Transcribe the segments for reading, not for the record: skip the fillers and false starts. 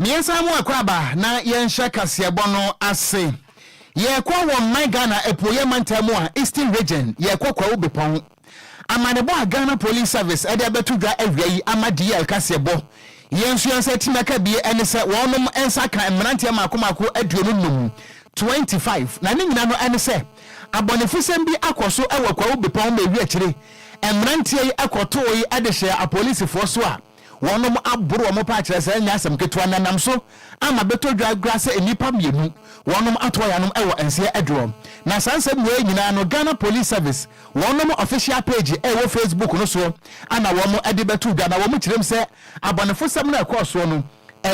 Miensa mu akwaba na yensha kasebo no ase. Ye kwa won my Ghana epoye mantamu a Eastern region ye kwa ubepon. Amanebo Ghana Police Service ede betu dwa awia ama DL kasebo. Yensu yensa timaka bie ene se wonum ensa kan mrantie makomako aduonu num 25 na ne nyina no ene se abonefisem bi akoso ewo kwa ubepon ma wi akire emrantie akoto yi adehye a police force a wonum aburu omo pa akire se nya asem ketua nanam so ama beto dwa grase enipa mienu wonum atoyanom ewo ense adwo na sansem we nyina no Ghana Police Service wonum official page ewo Facebook no so ana womo ade beto dwa na womo kirem se abonefosem na ekoso no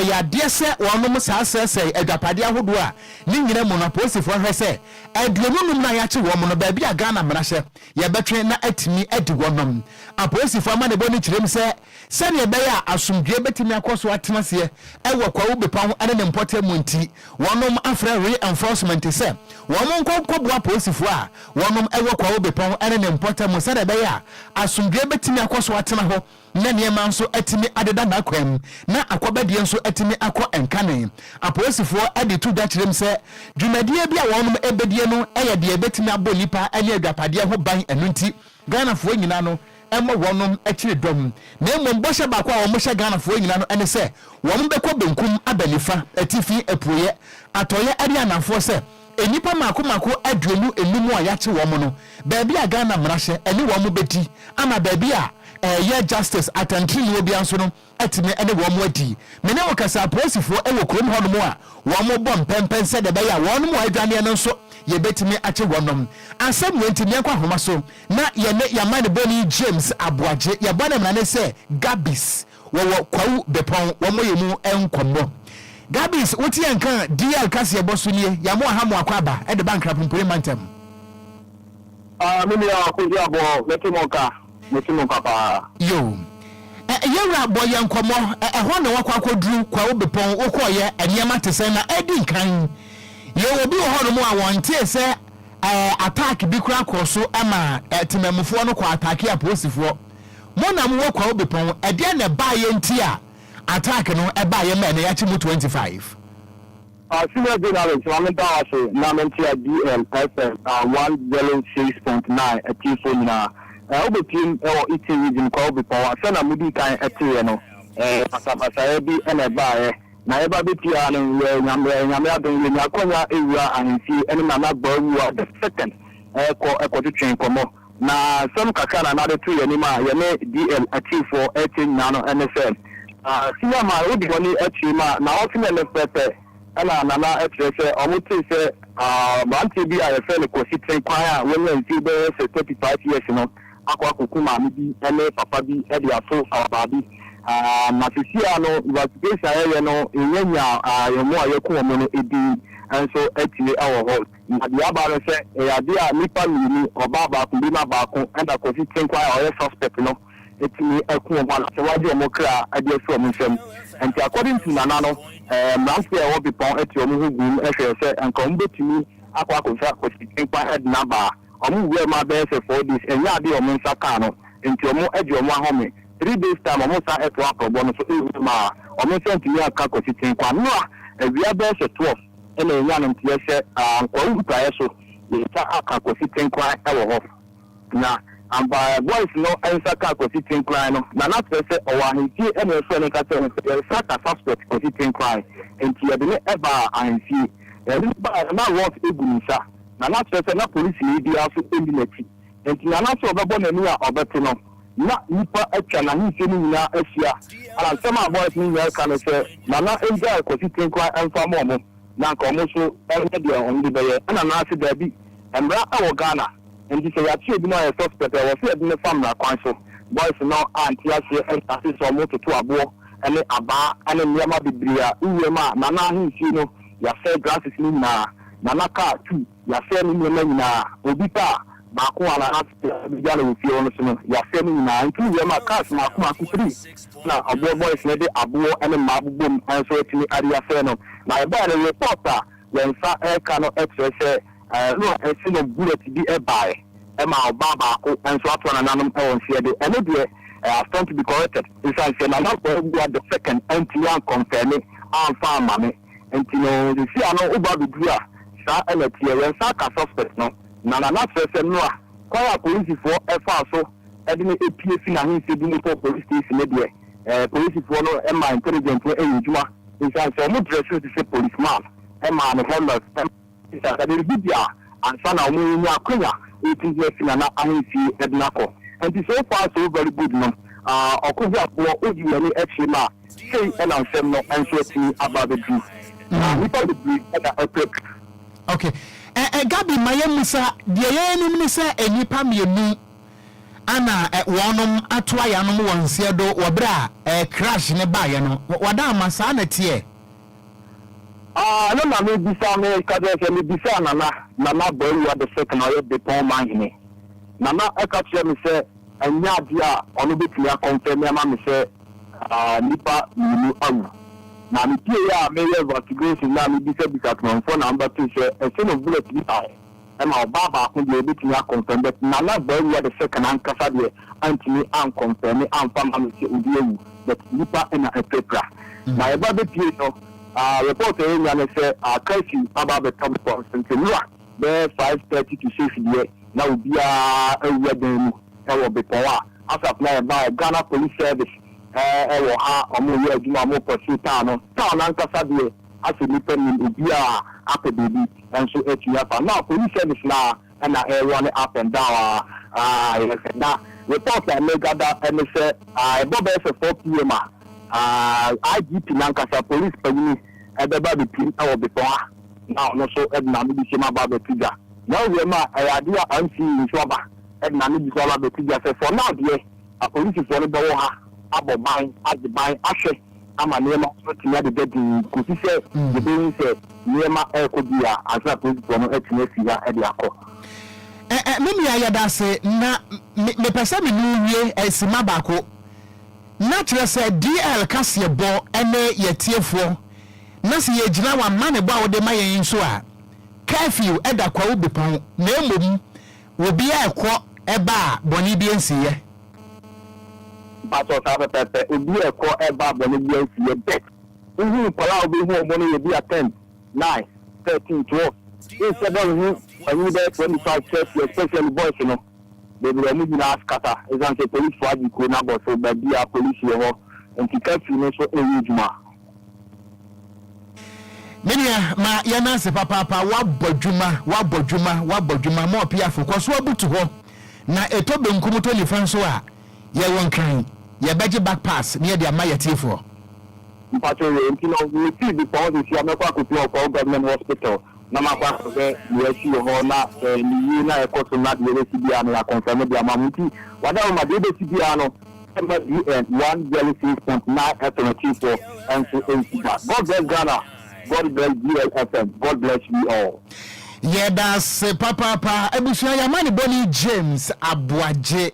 ya de wonum saasese adwapade ahodo a ni nyina mu na police fo hwese aduonum na ya che womo no ba bia Ghana mrahye ye betwe na atimi adi wonum apolice fo amane boni kirem se sene be ya asumdue betimi akoso atenase ewo kwa ubepan ane ne mpote mu nti wonum afra reinforcement se wonum kokobua police fo a wonum ewo kwa ubepan ane ne mpote mu sene be ya asumdue betimi akoso atena ho na niema nso atimi adeda na kwam na akwabadie nso atimi akọ enkane apolisifoɔ ade tu da kyerem sɛ dwumadie bia wɔnom ebedie no ɛyɛ de betimi abolipa ɛne adwapadeɛ ho ban enunti Ghanafoɔ nyina no ɛmɔ wɔnom akyire dɔm na mmom bɔhyɛ baako a wɔn hyɛ Ghanafoɔ nyina no ɛne sɛ wɔn bɛkɔ benkum abanifa atifi apuoyɛ atɔyɛ ɛne anafoɔ sɛ enipa mako aduonu enum a yache wɔn no baabi a Ghana mrahyɛ ɛne wɔn beti ama baabi a ye justice atantri no bia nso no atime ene wo mo adi mene wo kasa apolisifoɔ ewo krom hɔ no mo a wo mo bɔ mpempen sɛ de bɛya wo no mo adwane no nso ye betime ache wonom asɛm wentimi akwa homa so na ye ne ya man boni James Aboagye ye bɔ na mrane sɛ Gabis wo kwawu bepon wo mo yemu enkombo Gabis woti enka DL kase bosunie ya mo ha mo akwaba e de bankra pompore mantem mimi ya Okogyeabour Ocran Kwabena papa yo yewra boye nkomo ho na wakwa kodru kwa obepon okoye eniema tese na edi nkan ye obi ho no mu a wonte se attack bi kura koso ama timamufo no kwa attack ya polisifoɔ mo na mo kwa obepon ede na ba ye nti a attack no e ba ye ma na ya chi mu 25 senior journalist Kwabena Mensah na mentia DLFM 106.9 atifo na obetim Eastern region kwa obepon asana mudi kan etie no pasapasa bi ene ba na eba betia no nyame adon le nyakonya ewura ahensi ene na nagbawu the second ko twetwen komo na some kakana na de tu ye ni ma ye ne DL atifo etin na no NSM senior ma odi woni etie ma na ofine le pepe ana na etie se omuti se manti bi a ye fe le curating kwan a woni nti be 35 years no akwa kokuma mi bi ene papa bi e dia so ababi na sisia no investigation area no enyanya yemo ayeku omo no edi enso etile awo ho na dia ba se ya dia nipa ni oba ba ku bi na ba ku enda ko fi tin kwa o suspect no etile eku omo na se waje omo kra ade so omo nsem enti according to nana no manse e wo bi pon eti omo hu gum e hwe se enka omo betimi akwa ko fa ko tin kwa ed na ba omo we ma be se for this enya ade omo nsaka no enti omo edi omo ahome 3 days time omo sa eto akobo no so e ma omo sent me aka ko tin kwa no a ewia be se 12 ene enya no ntie se kwa uta so ye ta aka ko tin kwa e wo ho na amba boys no ensa ka ko tin kwa no na na se o wa hinti ene so ne ka se sata suspect ko tin kwa enti ye de ne eba ahinti e ba na what egunisa na na se na police ni dia so endinati enti na na so obebo na ni a obeto no na nipa atwa na hinse ni nyina afia ala sema boys ni nyina ka no se na na enja ko tin kwa enfa mo na nka omo so ene dia on di beye ana na ase da bi embra awo Ghana enti se ya tie bi na suspect e wo se de ne famra kwan so boys no anti ase ase so mo to abo ene aba ene niama bibria uwe ma na na hinse no ya fair grasses ni na na ka tu ya fair ni nyina obi pa ba ko ala ase ya le fi ono so no ya fair ni na ntu we ma cars ma ko akutri na abo boys ne de abo ene ma abubom anso etini area fair no na e ba le reporter yensa e ka no express no e si no bullet bi e bae e ma oba ba ko anso ato na nanom e won sie de ene de stand to be corrected inside say na na the second anti one confirm amfa mame enti no the see ano uba bidua sa eletie we sa ka suspect no na first no a kwaya police for efa so edi ne epie fi na hin se bi no police station ne de police for no e ma intelligent e yujuma isa so mo dress to say policeman e ma no helmet isa ka de bibia ansa na omo nya akonya etinje fi na ahin fi ednako and so far so very good no Okogyeabour Ocran Kwabena say and I'm no answer about the truth. We probably be a quick. Okay. Gabi Mayemisa, the enemy say any pamienu ana wonom atoa yanom wonse do wobra crash ne ba ye no wada masa na tie no na me bisa me ka de me bisa na boy wa the second or the pon man ni na e ka tie me say anya dia ono betumi confirm ya ma me say nipa ni awu na me tie ya me investigation na me bisa from phone number 2 say a son of bullet ni ai ma baba ko de betumi confirm but na boy wa the second an kasa de antimi an confirm an fam am say odi ewu but nipa na a paper na e ba be tie no report enya say case about the top person there 5:30 to 6 there na obi a ewu den mu be power as apply by Ghana Police Service wo ha omo ye aduma mo pursue town an kasa de asemi ni obi a apebebi and so etuya fa now police service na na run up and down na report na megada and say bobe for 4 p.m. IGP na kasa police panyini edeba be pin e wo be power now no so edna me bi sema ba be tiga now we ma ayadia anti nsoba edna me bi so ba be tiga say for now there police for no bo ha aboban agiban ahwe ama nema so tinya de dedi kusi se de be se nema ekobia asa police for no etina fiya e de akọ mimi ayada se na me pese me nuwie esima bako na kire se DL kase bo ene yetiefo na se ye gina wa mane bo a wode ma yen so a curfew eda kwa ubepon na emom obi a ekọ eba boni bi ensiye bato sabe pepe obi ekọ eba boni bi ensiye bet uhu pola obi hu omo no ye 10 9 13 12 instead of who when you there 25 30 especially boys you know they will move in askata is an police for the corona but so be dia police here and to catch you so ejuma Menia ma yanase papa wabodjuma mo pia foko so abutu ho na etobe nkomoto ni fanso a ye won kan ye beje back pass near the amayetifo mpacho we ntino we see the police here na kwa kutu kwa government hospital na makwa se we see ho na ni na ekoto na de we see bia na confirm bia mamuti wada o ma de be see bia no 106.9 alternative and so God bless Ghana. God bless DLFM. God bless you all. Yeah, that's papa. Ebushia Yamani Bonnie James Abuaje.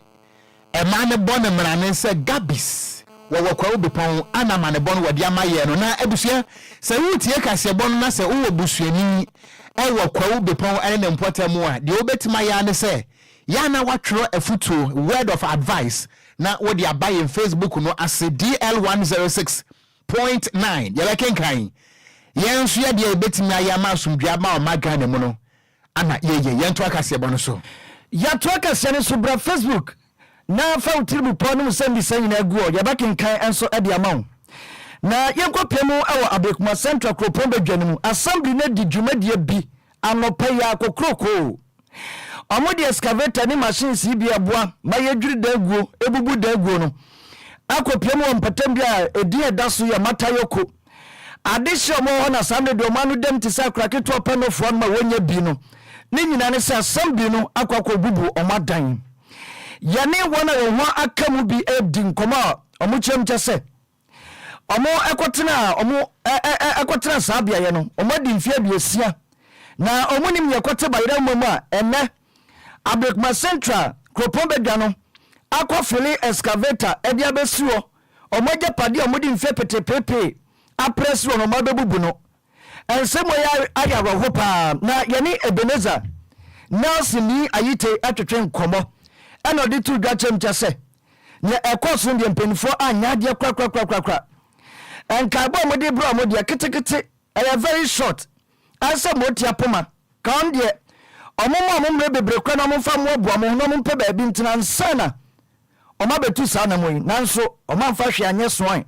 A man born a man say Gabis. Wawakwa ubipon ana man born with Yamaye. Na Ebushia say who take se bon na se uwo busuani. Wakwa ubipon and importer more. The obet my say Yana watro a futu word of advice. Na what you buy in Facebook no as DL106.9. Yala kenkai. Yensu ya dia betimi ayama asumdua ma o magane mu no ana yeye yentu akase bono so ya to akase ne so bra Facebook na fa utiribu ponu sendi sanyi na aguo ya bakinkan enso ade amawo na yenkopemu awo abekuma central kropombe dwanem assembly na di dwumadie bi anopa ya kokroko omodi excavator ni machines bi aboa ma yedwiri da aguo ebubu da aguo no akopemu ompatam bia edi edaso ya matayoko addition mo na sande do manu dem ti sakra keto pano fo ma wonya bi no ne nyina ne sa sambi no akwakọ bubu omadan yane wona wo ho akamu bi edi nkoma omuchemche se omo ekotena sabia ye no omadi mfia biesia na omunim yekote bayira mama ene abekma central kropombe dwa no akofili excavator edi abesiwo omoje pade omudi mfia petepepe apress no mabebubu no ensemo ya ayawo hopa na yani Ebeneza Nelson ni ayite atwetwe nkomo eno de tu dwachem chese ne ekoso ndie mpenifo anya de krakrakrakrakra and Kabo Modi Bro Modia Kitikiti, very short. Answer Motia Puma, count ye. Omoma mumrebe brekwana mumfa mwabu amuhuno mumpebe bintina nsana. Oma betu sana mui, nanso, oma mfashi anye swine.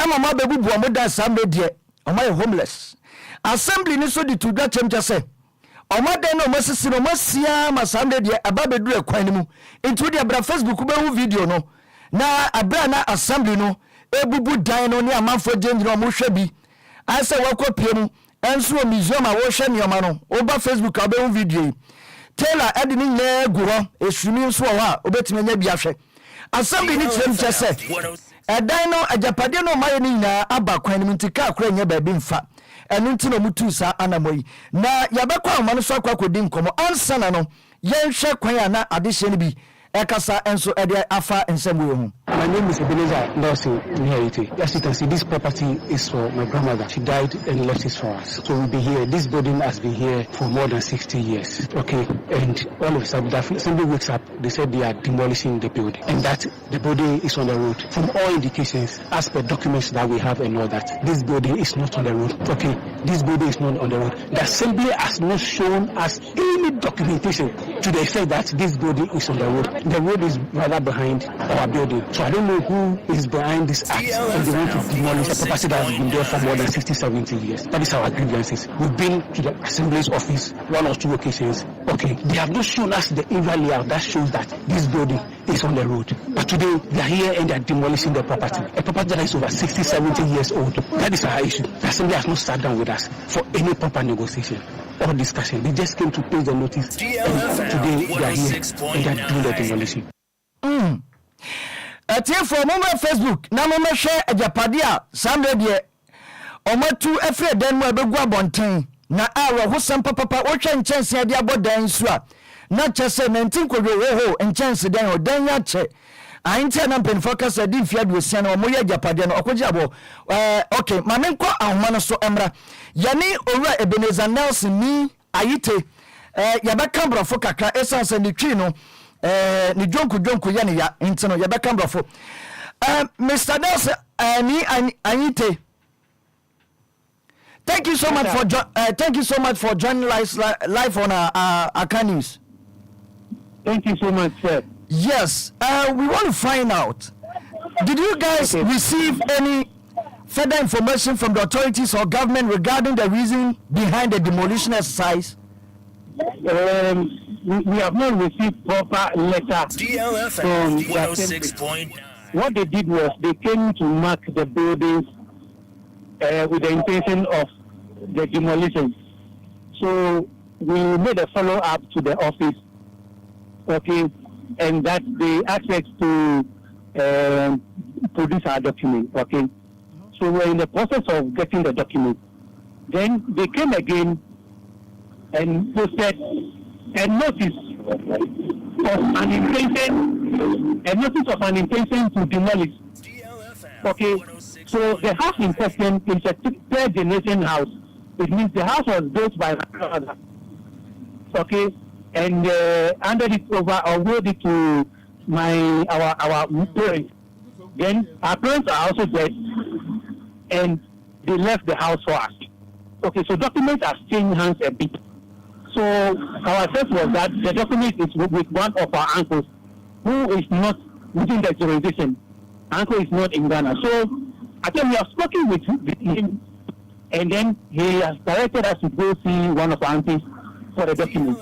Ema oma bebu buamuda assembly die, oma ye homeless. Assembly niso di tuga chemcha se. Oma deno masisi no masia assembly die ababe dure kwa nimu. Intudi abra Facebook ube hu video no. Na abra na assembly no, ebubu dino ni amanfo jenji no mushebi. Ase wako piemu. Enso museum a wo hwe nioma no oba Facebook a be video Taylor edini nye guro esumi nso wo a obetime nya bia hwe assembly ni tirem chese edan no ajapade no maye ni nyina aba kwan ni ntika akora nya ba bi mfa enu nti no mutu sa anamoyi na yabekwa ama no so akodi nkomo ansana no yenhwe kwan ya na adehye ni bi ekasa enso ede afa ensemu ho. My name is Ebenezer Nelson Nherite. As you can see, this property is for my grandmother. She died and left it for us. So we'll be here. This building has been here for more than 60 years. Okay. And all of a sudden, the assembly wakes up. They said they are demolishing the building. And that the building is on the road. From all indications, as per documents that we have and all that, this building is not on the road. Okay. This building is not on the road. The assembly has not shown us any documentation to the effect that this building is on the road. The road is rather behind our building. So I don't know who is behind this act and they want to demolish a property that has been there for more than 60, 70 years. That is our grievances. We've been to the assembly's office 1 or 2 occasions. Okay, they have not shown us the area layout that shows that this building is on the road. But today, they are here and they are demolishing the property. A property that is over 60, 70 years old. That is our issue. The assembly has not sat down with us for any proper negotiation or discussion. They just came to pay the notice. And today, they are here and they are doing the demolition. Atie for moment Facebook na mo share ajapadia Sunday de omatu efre den mo ebegu abonten na awo hosam papa wo hwe nchense de abodan su a na chese 19 kodwo ho nchense den odan ya che aintia na pen focus adi mfia do sia na mo ye ajapadia no Okogyeabour okay ma menko ahoma no so emra yani owura Ebenezer Nelson ni ayite yabeka brofo kakra essence ni twi no ni jonku ye ne ya intino ye beka mbrofo Mr. Nelson ni anyite thank you so much for joining live on our news. Thank you so much, sir. Yes, we want to find out, did you guys receive any further information from the authorities or government regarding the reason behind the demolition exercise? We have not received proper letter from DLFM 106.9. What they did was they came to mark the buildings with the intention of the demolition. So we made a follow-up to the office, okay, and that they asked us to produce our document, okay. So we're in the process of getting the document. Then they came again and posted a notice of an intention to demolish. Okay, so the house in question is a third generation house. It means the house was built by my father. Okay, and handed it over or willed it to our parents. Then our parents are also dead, and they left the house for us. Okay, so documents have changed hands a bit. So our sense was that the document is with one of our uncles who is not within the jurisdiction. Uncle is not in Ghana. So I think we have spoken with him, and then he has directed us to go see one of our aunties for the document.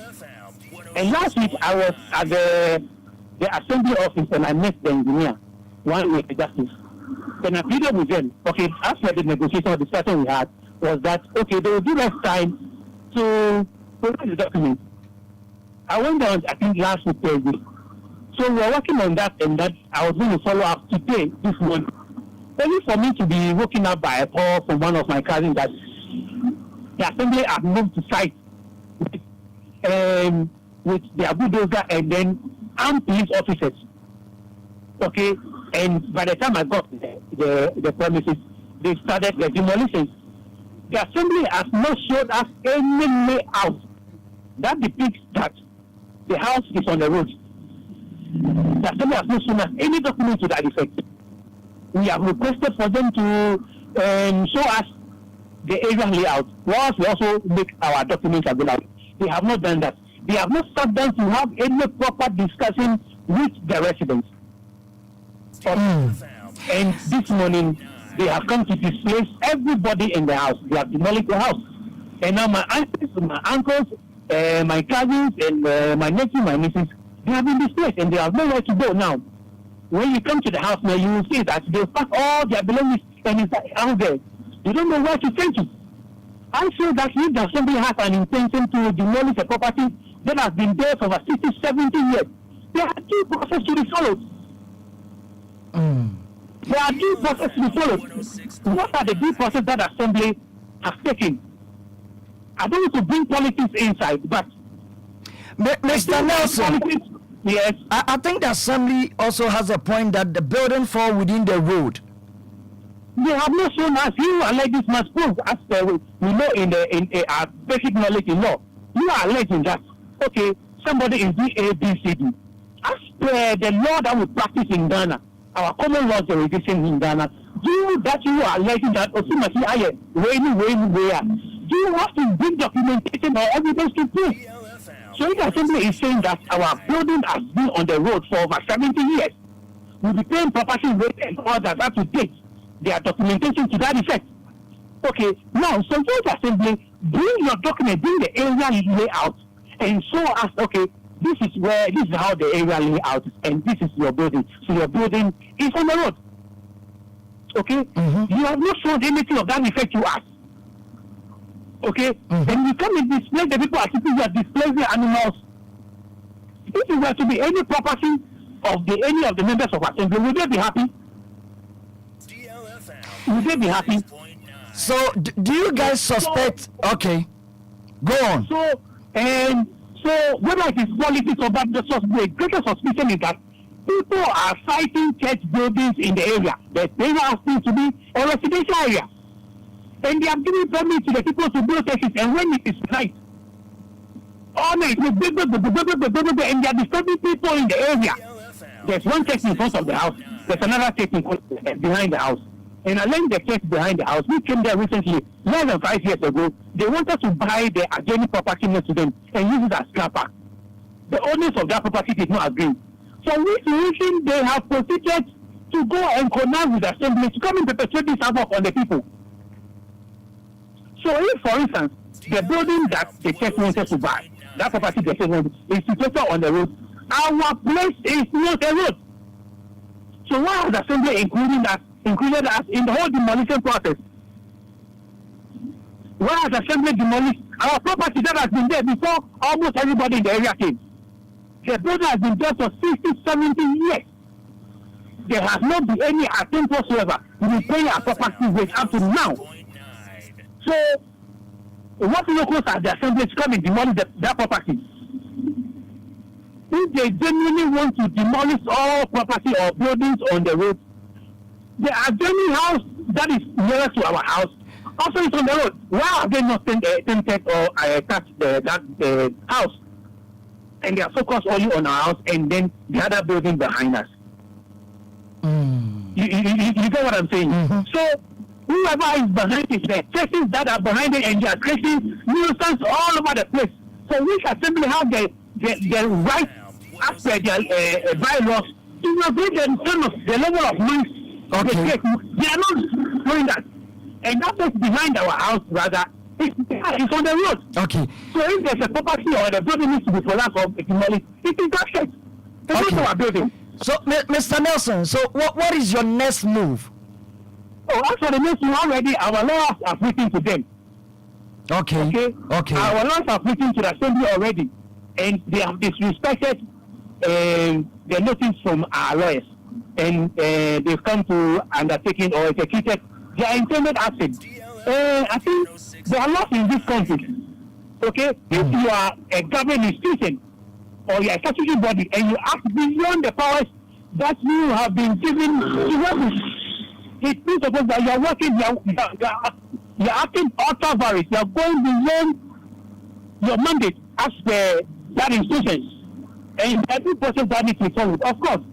And last week I was at the assembly office and I met the engineer, one with the justice. Then I pleaded with them. Okay, after the negotiation or discussion we had was that okay, they will give us time to produce the document. I went down, I think last week Thursday. So we are working on that, and that I was going to follow up today, this morning. Only for me to be woken up by a call from one of my cousins that the assembly have moved to site with their bulldozer and then armed police officers. Okay, and by the time I got the premises, they started the demolition. The assembly has not showed us any layout that depicts that the house is on the road. The assembly has not shown us any document to that effect. We have requested for them to show us the area layout. Once we also make our documents available. They have not done that. They have not sat down to have any proper discussion with the residents. And this morning, they have come to displace everybody in the house. They have demolished the house. And now my aunts, my uncles, my cousins, and my nephew, my nieces, they have been displaced and they have nowhere to go now. When you come to the house now, you will see that they pack all their belongings and it's out there. They don't know where to send to. I feel that if the assembly has an intention to demolish a property that has been there for over 60, 70 years, there are due process to be followed. There are due process to be followed. What are the due process that assembly has taken? I don't want to bring politics inside, but Mr. Nelson, yes, I think the assembly also has a point that the building fall within the road. they have not shown us. You allege this must prove as we know in our basic knowledge in law. You are alleging that somebody is doing A, B, C, D. As per the law that we practice in Ghana, our common law jurisdiction in Ghana, you are alleging that Osimasi Aye, where do you have to bring documentation or evidence to prove? So the assembly is saying that our building has been on the road for over 70 years. We be paying property rate and all that up to date. There are documentation to that effect. Now, so the assembly, bring your document, bring the area layout, and show us, this is how the area layout is, and this is your building. So your building is on the road. You have not shown anything of that effect to us. Then you come and display the people as if you are displaying animals. If it were to be any property of any of the members of assembly, would they be happy? Would they be happy? So do you guys suspect? Okay, go on. So whether it is politics or that, the greatest suspicion is that people are fighting church buildings in the area. The area has to be a residential area. And they are giving permit to the people to build churches, and when it is night, all night, and they are disturbing people in the area. There's one church in front of the house, there's another church behind the house. And along the church behind the house, we came there recently, less than 5 years ago. They wanted to buy the adjoining property next to them and use it as car park. The owners of that property did not agree. So which reason they have proceeded to go and connect with the assembly to come and perpetrate this havoc on the people. So if, for instance, the building that the church wanted to buy, that property the church wanted, is situated on the road, our place is not a road. So why has the assembly included us in the whole demolition process? Why has the assembly demolished our property that has been there before almost everybody in the area came? The building has been there for 60, 70 years. There has not been any attempt whatsoever to repay our property rate up to now. So, what locals at the assembly to come and demolish that property? If they genuinely want to demolish all property or buildings on the road, the adjoining house that is nearest to our house also is on the road. Why have they not attempted or attached that house? And they are focused only on our house and then the other building behind us. You get what I'm saying? So, whoever is behind it, the churches that are behind it, and they are creating nuisance all over the place. So we assembly have the right, as per their bylaws, to regulate the level of noise. They are not doing that. And that is behind our house, rather. It's on the road. Okay. So if there's a property or the building needs to be collapsed or demolished, it is that case. It's not our building. So, Mr. Nelson, so what is your next move? Oh, as for the next one already, our laws are written to them. Okay. Our laws are written to the assembly already, and they have disrespected the notice from our lawyers, and they've come to undertaking or executed their intended action. I think there are laws in this country. If you are a government institution or you are a statutory body and you act beyond the powers that you have been given to work, it means that you are working, you are acting out of various, you are going beyond your mandate as per that institution. And every process that needs to be followed. Of course,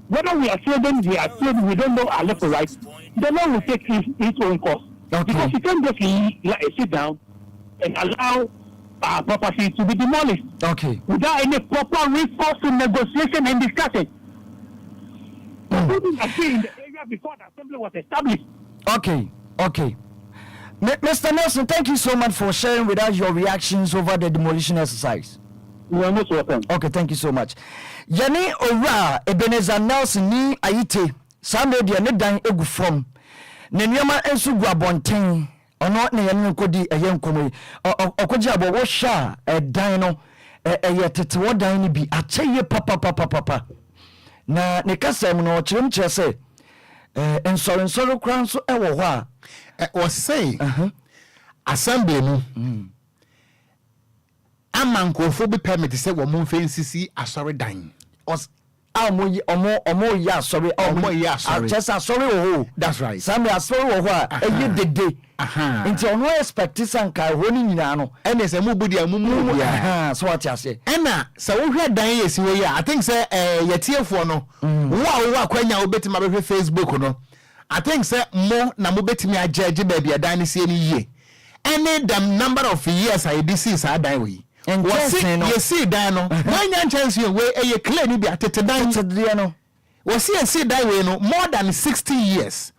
whether we are children, we don't know our left or right. the law will take its own course. Okay. Because you can't just sit down and allow property to be demolished. Okay. Without any proper recourse to negotiation and discussion. Something that in the area before the assembly was established. Okay. Mr. Nelson, thank you so much for sharing with us your reactions over the demolition exercise. You are most welcome. Okay, thank you so much. Yane Ora Ebenezer Nelson ni ayite Samuel ne dan egu from ne nneɛma nso gu abɔnten ɔno ne yɛne no kɔdi ɛyɛ nkɔmɔ yi Okogyeabour wo hwɛ a ɛdan no ɛyɛ tete wɔ dan no bi akyɛyɛ papa na ne kasɛm no ɔkyerɛm kyerɛ sɛ nsɔre koraa nso ɛwɔ hɔ a wɔsɛ assembly no ama nkurɔfoɔ bi permit sɛ wɔn mfa nsisi asɔre dan ɔmo yɛ asɔre akyɛsɛ asɔre wɔ hɔ. That's right. Sami asɔre wɔ hɔ a ɛyɛ dede nti ɔno expect sɛ nka ɛhɔ no nyinaa no ɛna sɛ mo budi amumu ya so wate ase ɛna sɛ wohwɛ dan yɛ si wɔ yi a I think sɛ yɛtiefoɔ no wo a akwanya wobɛtumi abɛhwɛ Facebook no I think sɛ mo na mo bɛtumi agye baabi dan no sie no yie ɛne the number of years a yɛde sii saa dan wɔ yi yɛsii dan no wanya nkyɛnse wei ɛyɛ clear no bi atete dan no wɔsi yɛsii dan wei no more than 60 years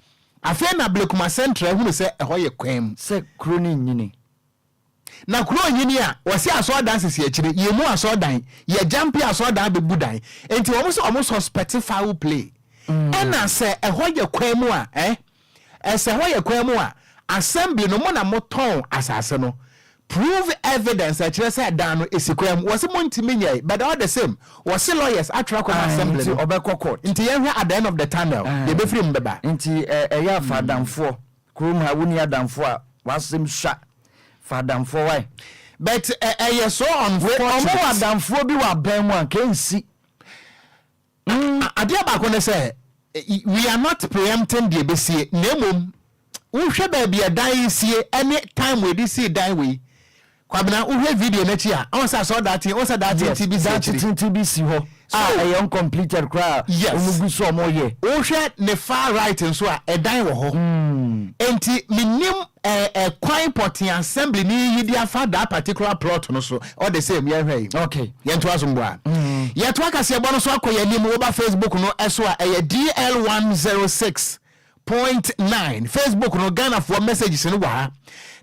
afei na Blekuma Central hunu sɛ ɛhɔ yɛ kwam sɛ kuro no nyini na kuro nyini a wɔsi asɔɔdan sisi akyire yɛmu asɔɔdan yɛ jampi asɔɔdan bɛbu dan enti wɔn suspect foul play ɛna sɛ ɛhɔ yɛ kwam a ɛsɛ ɛhɔ yɛ kwam a assembly no mo na mo tɔn asase no prove evidence akyerɛ sɛ dan no esikwam wɔsi mo ntimi nyɛ but all the same wɔsi lawyers atwerɛ kɔ assembly no ɔbɛkɔ court nti yɛhwɛ at the end of the tunnel yɛbɛfiri mu bɛba nti ɛyɛ afa adamfoɔ kurom ha woni adamfoɔ a wasɛm hwa fa adamfoɔ wae but ɛyɛ so unfortunate ɔmo wɔ adamfoɔ bi wɔ abɛn mu a kensi adeɛ baako ne sɛ we are not preempting the ebesie na mmom wohwɛ baabi a dan sie any time we dey see dan we Kwabena wohwɛ video n'akyi a ɔn sɛ asɔ date ɔn sɛ date TBC hɔ ɛyɛ uncompleted kra ɔmo gu so ɔmo yɛ wohwɛ ne far right nso a ɛdan wɔ hɔ enti minim kwan pɔten assembly ni yidi afa that particular plot no so all the same yɛhwɛ yi okay yɛnto asomboa yɛto akaseɛbɔ no so akɔ yɛnim woba Facebook no ɛso a ɛyɛ DL106.9 Facebook no Ghana for messages no wa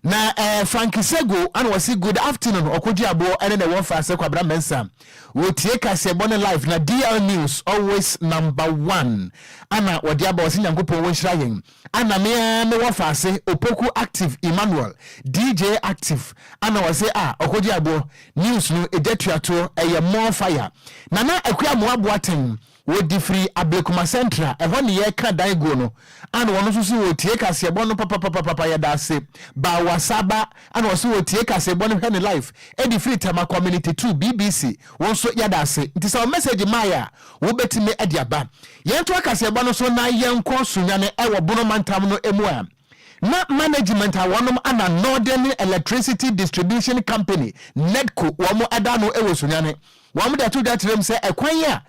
na Frankie Sego and was good afternoon Okogyeabour and then one fast Kwabena Mensah we tie kasebo no live na DL News always number 1 ana wodiaba was nyankopon won hira yen ana me one fast Opoku active Emmanuel DJ active ana was Okogyeabour news no edetuato more fire na Akuamoah Boateng we di free Blekuma Central ehɔ ne yɛ ka dan go no ana wɔn nso so wɔ tie kasebo no papa ya da se ba wasaba ana wɔn so wɔ tie kasebo no hwɛ ne live edi free Tama community 2 BBC wɔn so ya da se nti sɛ message maya wo betime adi aba yɛn to kasebo no so na yɛn kɔ sunyane ɛwɔ bono mantam no emu a na management a wɔnom ana Northern Electricity Distribution Company NEDCO wɔn ada no ɛwɔ sunyane wɔn de to that them say ɛkwan a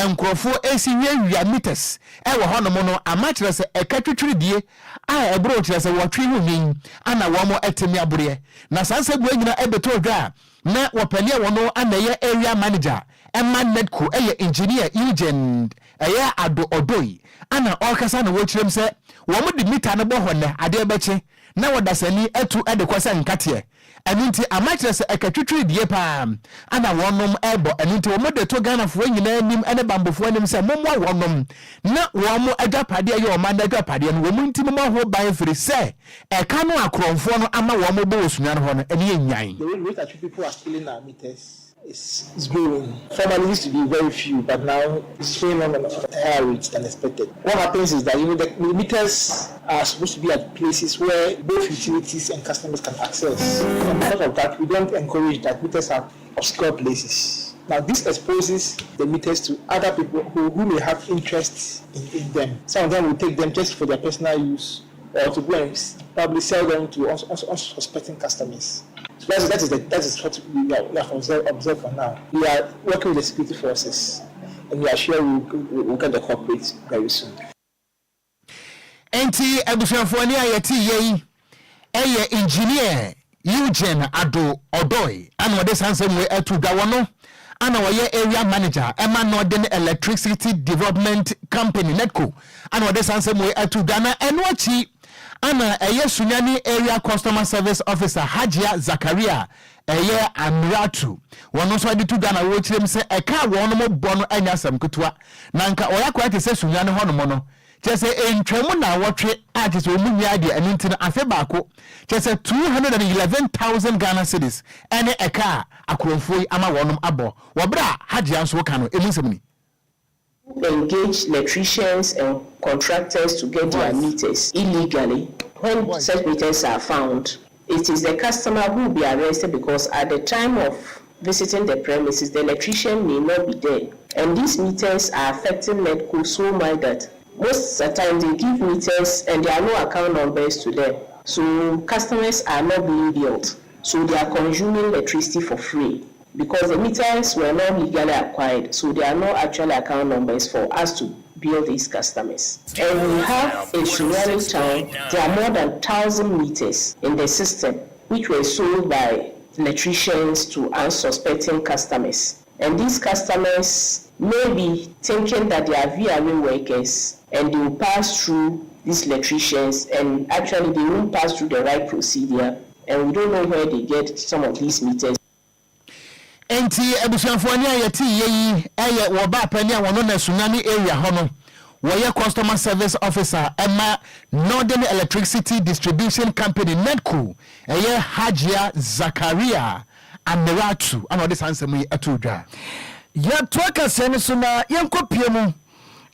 nkrɔfo esi wiawia meters ɛwɔ hɔ no no amakyerɛ sɛ ɛkatwitwiri die a ɛbro kyerɛ sɛ wɔtwe ho nyin ana wɔn ɛtemi abreɛ na sanse bu nyina ɛbeto dwa na wɔpani a wɔn ana yɛ area manager ɛma NEDCO ɛyɛ engineer Eugene ɛyɛ ado odoi ana ɔkasa na wɔkyerɛm sɛ wɔn de meter no bɔ hɔ na adeɛ bɛkye na wɔdasani atu ɛde kɔ sɛ nkateɛ ɛnti amakyerɛ sɛ ɛkatwitwiri die paa ana wɔnom ɛbɔ ɛnti wɔn de to Ghana fo nyinaa nim ɛne bambofo nim sɛ mommo wɔnom na wɔn adwapadeɛ yɛ ɔman adwapadeɛ no wɔn nti mommo ho ban firi sɛ ɛka no akorɔmfoɔ no ama wɔn bɔ wɔsunya no hɔ no ɛne yɛ nyan the way that people are stealing our meters is growing. Formerly used to be very few, but now it's going on at a higher rate than expected. What happens is that the meters are supposed to be at places where both utilities and customers can access. And because of that, we don't encourage that meters are obscure places. Now this exposes the meters to other people who may have interest in them. Some of them will take them just for their personal use or to go and probably sell them to unsuspecting customers. So that is what we have observed for now. We are working with the security forces, and we are sure we'll get the corporate very soon. enti abusuafo ni ayeti yei eye engineer Eugene Ado Odoi ana wode sansem we atu da wono ana woye area manager Emma Northern Electricity Development Company NEDCO ana wode sansem we atu da na enochi ana eye Sunyani area customer service officer Hajia Zakaria eye Amratu wono so ade tu da na wo kirem se eka wono mo bono anya sam ketua na nka oyakwa te se Sunyani hono mo no chese entwemu na wotwe agese omunya de aninti afe baako chese 211,000 Ghana cedis ene eka akrofoi ama wonum abo wobra Hajia nso ka no emunsem engage electricians and contractors to get their meters illegally. When such meters are found, it is the customer who will be arrested because at the time of visiting the premises, the electrician may not be there. And these meters are affecting NEDCO so much that most of the time they give meters and there are no account numbers to them. So customers are not being billed. So they are consuming electricity for free because the meters were not legally acquired. So there are no actual account numbers for us to bill these customers. And we have a Sunyani town, there are more than 1,000 meters in the system which were sold by electricians to unsuspecting customers. And these customers may be thinking that they are VRA workers and they will pass through these electricians and actually they won't pass through the right procedure and we don't know where they get some of these meters. Enti ebusuafo ni ayeti yeyi eye wo ba pani a wono na Sunyani area hono woye customer service officer Emma Northern Electricity Distribution Company NEDCO eye Hajia Zakaria Amiratu ana de sansem yi atudwa ya toka sene so na yenkopie mu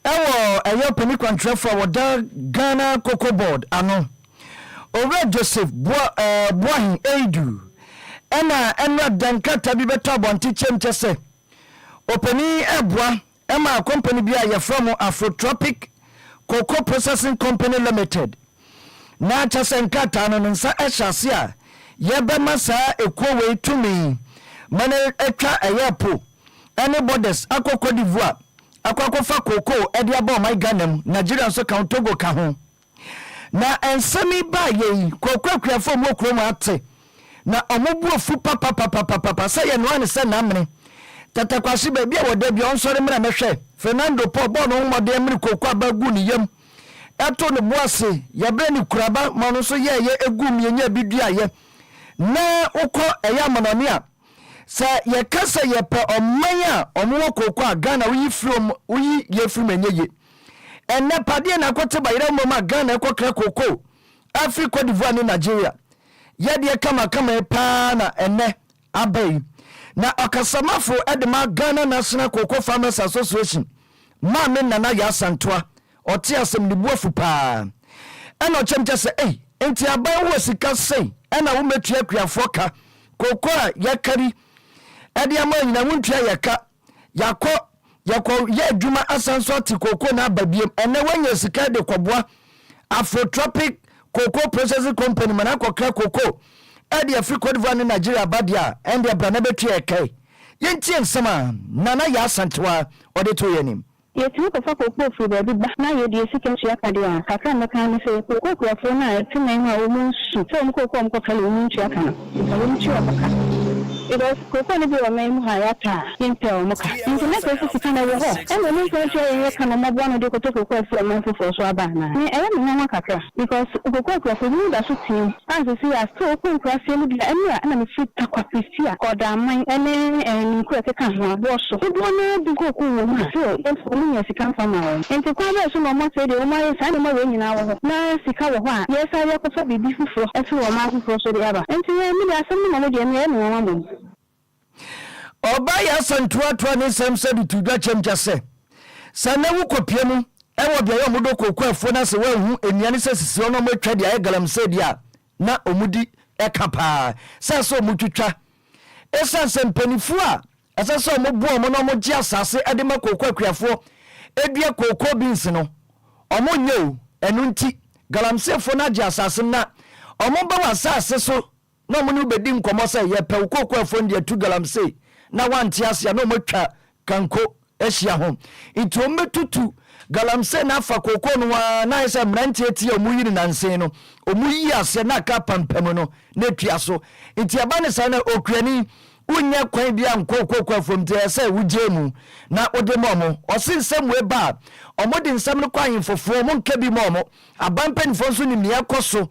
ewo eye pani contract for the Ghana Cocoa Board ano Owura Joseph Boahin Edu ena dankata bi beto abonti chemchese opani ebua ema company bi a from Afrotropic Cocoa Processing Company Limited na chase nkata no nsa ehase a yebema saa ekowe tumi mane etwa eyepo ene borders akoko divoire akwakofa cocoa ede aba my Ghana Nigeria so count Togo ka ho na ensemi ba ye cocoa kuafo mo krom ate na omobuofu papa say ye no ane se na amene tatakwase ba bia woda bia onsore mra mehwe Fernando Paul bono mmode emri cocoa bagu ni yam eto ne boase ye bre ni kuraba mano so ye egu mienya bidua ye na uko eya manani a sa ye kasa ye pe omanya omo cocoa Ghana wi from wi ye from enyeye enne pade na kote ba ira mama Ghana ekokra cocoa Africa d'Ivoire ni Nigeria yede kama pa na enne abai na akasamafo edema Ghana National Cocoa Farmers Association ma me nana ya santoa oti asem ni buafu pa ena ochemche se enti abai wo sika sei ena wo metua kuafoka cocoa yakari ede ama nyina wontua yaka yakọ ye adwuma asanso ti cocoa na ababiem ene wanya sika de kwoboa Afrotropic Cocoa Processing Company mana kokra cocoa ede Africa d'Ivoire Nigeria badia ende brana betua ekai yenti ensama nana ya santoa ode to yenim yetumi kofa cocoa fu ba ba na ye de sika tua kade a kakra meka ne se cocoa kuafo na tumen ha wo mu su so mu cocoa mu kokale wo mu tua kana wo mu tua baka because cocoa ne bi wa mai ha ya ta yenta wo muka internet ko sika na wo ho ene ne ko tua ye kana mabo no de ko to cocoa fu man fu so aba na ni e me nwa kakra because cocoa kuafo mu da so tin as see as to cocoa kuafo mu dia ene ana me fit akwapisia ko da man ene ni ko te kan ho bo so do na bi cocoa wo ma so yes, can from now. And to come as no more say the Omar is animal in our now, Sikawa. Yes, I have to be before as to a mountain for so the other. And to me, there are some money and woman. Obaya Santua 27 said to Dutchem just say. Sanawu Kopiemu, I will be a Mudoko Kwafona, so well, and Yanis Siono Tradia Galam said, ya, na Omudi Ekapa, Sasso Mutucha. Essence and Penifua, as I saw Mobo Monomogia Sasse, Adema Cocoa Crafo. Edua cocoa beans no omo nyo enunti galamse fo na gya asase na omo ba wasase so na omo no bedi nkomo say ye pe cocoa fo ndie tu galamse na wanti ase na omo twa kanko ehia ho into metutu galamse na afa kokoo no na ese mrantie tie omuyiri nansen no omuyi ase na ka pampam no na twa so into aba ne sa na okrani unya kwan bia nkokokwa from te say wujemu na ode momo osinsem we ba omode nsam no kwan fofo mo nka bi momo abampen fo so ni mia koso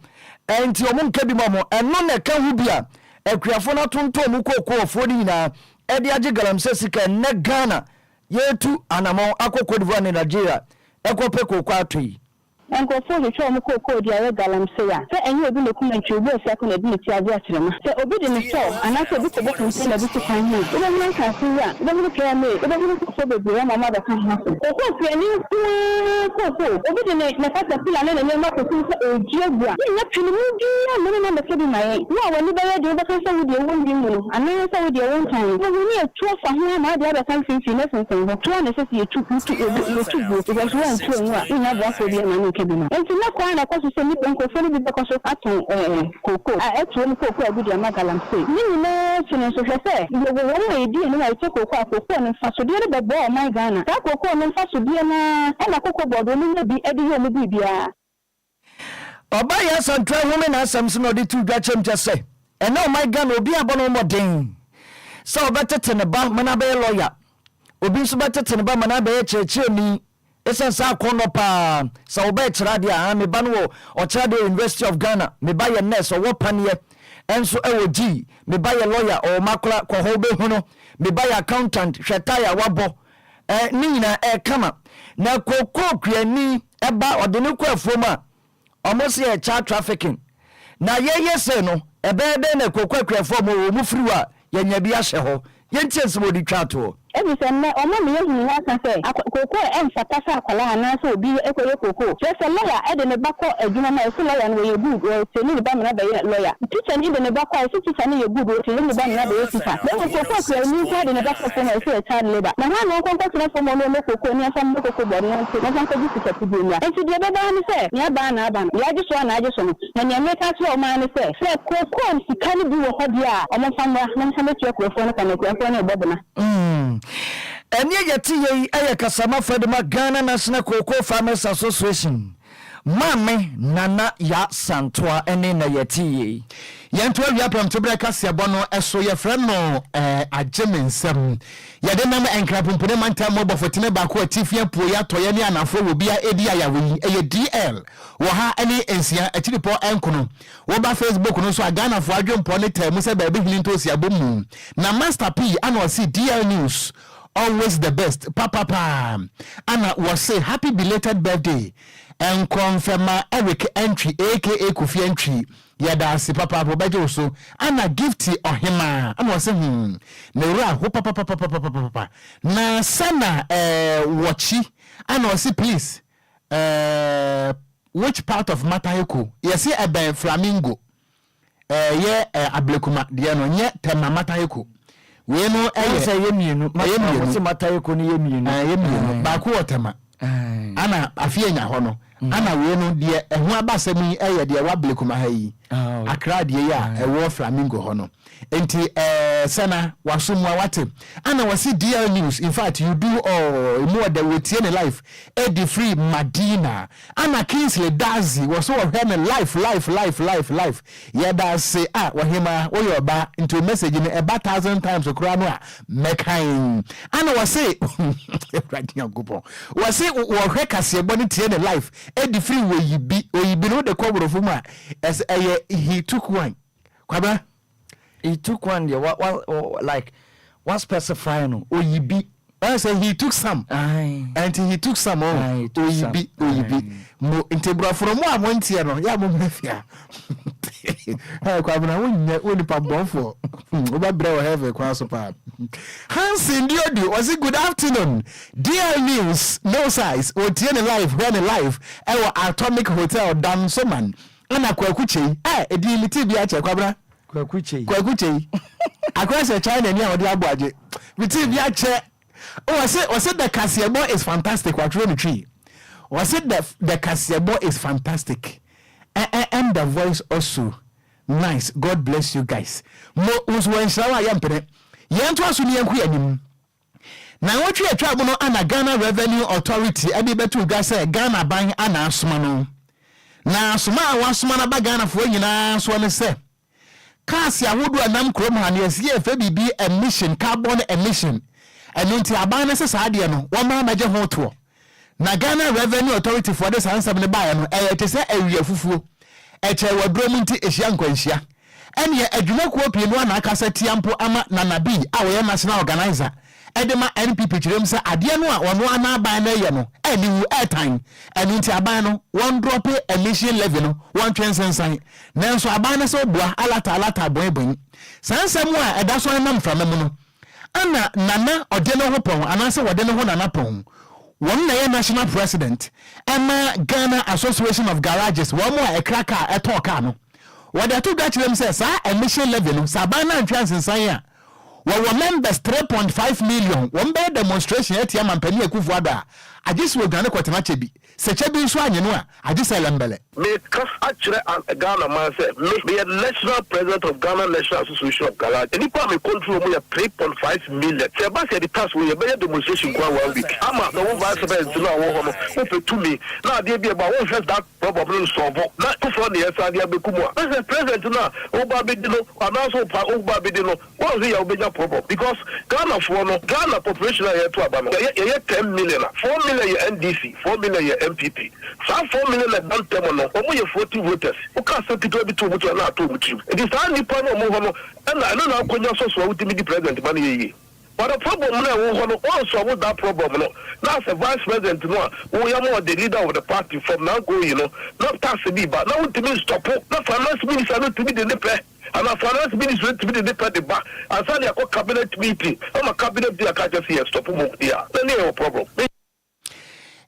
enti omo nka bi momo eno na ka hu bia akuafo na tonto mu kokofo ni na ede age galamse sika ne Ghana yetu anamo akoko divo ne Nigeria ekope kokwa atoi Nkofo hwehwe omo kokoo dia we galamse ya se enye obi ne kuma ntwe obi ose akona bi ne ti ade akyerema se obi de ne so anase obi ko bokum se na bi ti kwan hu obi mu nka so ya obi mu kra me obi mu so bebre mama da kan ha so kokoo fi ani kokoo obi de ne fata pila ne ma ko so ojiegua nya twini mu di na me na be mai no wani ba ya de obi kan se wo de won di mu anase se wo de won kan obi ni etu fa ho ma de ada kan finfin na sensen ho to na se se etu obi go because one two nwa nya bo afọ bi na enti na kwa na kwaso se ni nkofo ni bi bekoso aton koko etu ni koko agudi amagalamse ni na sunu so hwese wo wo edi ni na eche koko akoko ni faso de be bo o my Ghana ta koko ni faso de na na koko bodo ni na bi edi yo ni bibia oba ya santra women na asam so no de tu dwa chem se ena o my Ghana obi abono modern so obetete ne ba mana be lawyer obi so betete ne ba mana be chechemi esensa kono pa sa oba kira dia me ba no o kira de University of Ghana me ba ye nurse o panie enso ewo G me ba ye lawyer o makla ko ho be huno me ba ye accountant hwetaya wabo ni nyina kama na kokoo kwani eba odene ko afuom a almost ye child trafficking na ye se no ebe na kokoo kwafuom o mu friwa ye nya bi ahye ho ye ntiense mo di twato ebi se me o ma me yehu ha kan se koko emfata sa akwala na so obi ekoye koko se lawyer e de ne bako adwuma na so lawyer no ye good o se ni ba me na be lawyer teacher ni de ne bako so teacher ni ye good o se ni ba me na be teacher na koko kwa ni kwa de ne bako so na so child labor na ha no konko na fo mo no koko ni afam no koko bo no so na kan ko teacher ti bi nya enti de be ba ni se ni aba na aba ya ji so na aji so no na ni ameka so o ma ni se koko sika ni bi wo ho dia o mo fam na fam ti akofo no kan akofo no bobo na Eni yeti ye aye kasama fedema Ghana National Cocoa Farmers Association. Mame nana ya santwa ene na yeti ye. Yantu awia pramtobra kasia bono eso ye friend no agemensem. Ya de nam enkrapumpune manta mo bofotine ba ko atifia po ya toye ne anafo obia edi ayawe eye DL. Wo ha ene ensia achiripo enkono. Wo ba Facebook no so Ghana fo adwempo ne temu se ba be hilinto si abomu. Na Master P ana si DL News. Always the best. Papa. Anna was say happy belated birthday. And confirm Eric entry, aka Kofi entry. Yada si papa bobajo so. Anna gifty or hima. Anna was saying, Nera ho papa. Na sana watchi. Anna si please. Which part of Matayoko? Yes, ebe flamingo. Ye ablekuma diano nye tema Matayoko. We no say yemienu matayeko ni yemienu ba ko otema ana afie nya ho no ana we no de ehu abasam yi de wa blekuma ha yi akra de ya ewo flamingo ho no enti sana wasomwa wate ana wasi DL News. In fact you do more than we in life Eddie Free Madina ana Kingsley Dazi was so him life yeah that say wahima oyoba into message in about 1,000 times okra no mekain ana wase right yangopo wase wo hwe kase boni tie in life Eddie Free we yibi no de kwabro ma as he took one kwaba. He took one there. What like what specifying? Oyibi. I say he took some. Aye. And he took some. Oyibi. Mo intebra from one month no. Ya mo mafia. Hey, Kwabena, we pa bonfo. Oba brew have kwa so pa. Hansen Diodu was it good afternoon. DL News, no size. O tie live, when live. Our Atomic Hotel Dan Soman. Ana kwakuche. Edi liti bi ache Kwabena. Kwakuche akwese China ni odi agbaje biti bi ache was it the Kwabena is fantastic what really tree was it the Kwabena is fantastic and the voice also nice. God bless you guys mo uswen shawa yampere yentu asu ni yanku yanim na wotwe atwa no ana Ghana Revenue Authority ade betu ga say Ghana ban ana asoma no na asoma wasoma na ba Ghana fo nyina so ne say cars ya wodu anam krom ha ne asie efe bibi emission carbon emission eno nti aban ne se saade no wo ma maje ho to na Ghana Revenue Authority for this answer ne ba ya no te se awia fufuo eche wadrom nti ehia nkwanhia ene adwuma ko pie no na akasa tiampo ama nanabi a wo national organizer edema NPP chirem se ade no a wono ana aban na ye no eni wu airtime eni nti aban no one drop emission level no one transensan nanso aban na so bua alata boyebon sansam a eda so nam from no ana nana ode no ho pon ana se wode no ho nana pon one na national president Emma Ghana Association of Garages one more a cracker at talk no what the two Dutch them says emission level no sabana and transensan ya well, members 3.5 million. One bad demonstration at Yamampani Kufuada. I just will Ghana Quatamachebi. Sechebi Swanyanua. I just say Lambele. Because actually, Ghana man said, me a national president of Ghana National Association of Garage. Any part of control me a 3.5 million. Sebas said the task we a better demonstration go 1 week. I'm a no vice president to know open to me. Now they be about one first that problem solve. Not too funny as I be Kumwa. As a president now, Obabidino, and also Obabidino. What was the major problem? Because Ghana for no Ghana population here to Abama. 10 million, 4 million NDC, 4 million MPP. Some 4 million at one time no. Omo 40 voters. O ka say people be too much na to much. It is only part of mo and I know na kwanya so with the president man ye. But the problem now we also with that problem no. Now as a vice president no, we are more the leader of the party from now go not tax be but now to me stop. Not finance minister not to be the leper. And our finance minister to be the back. And suddenly I got cabinet meeting. I'm a cabinet meeting. I can't just here stop him here. Then no problem.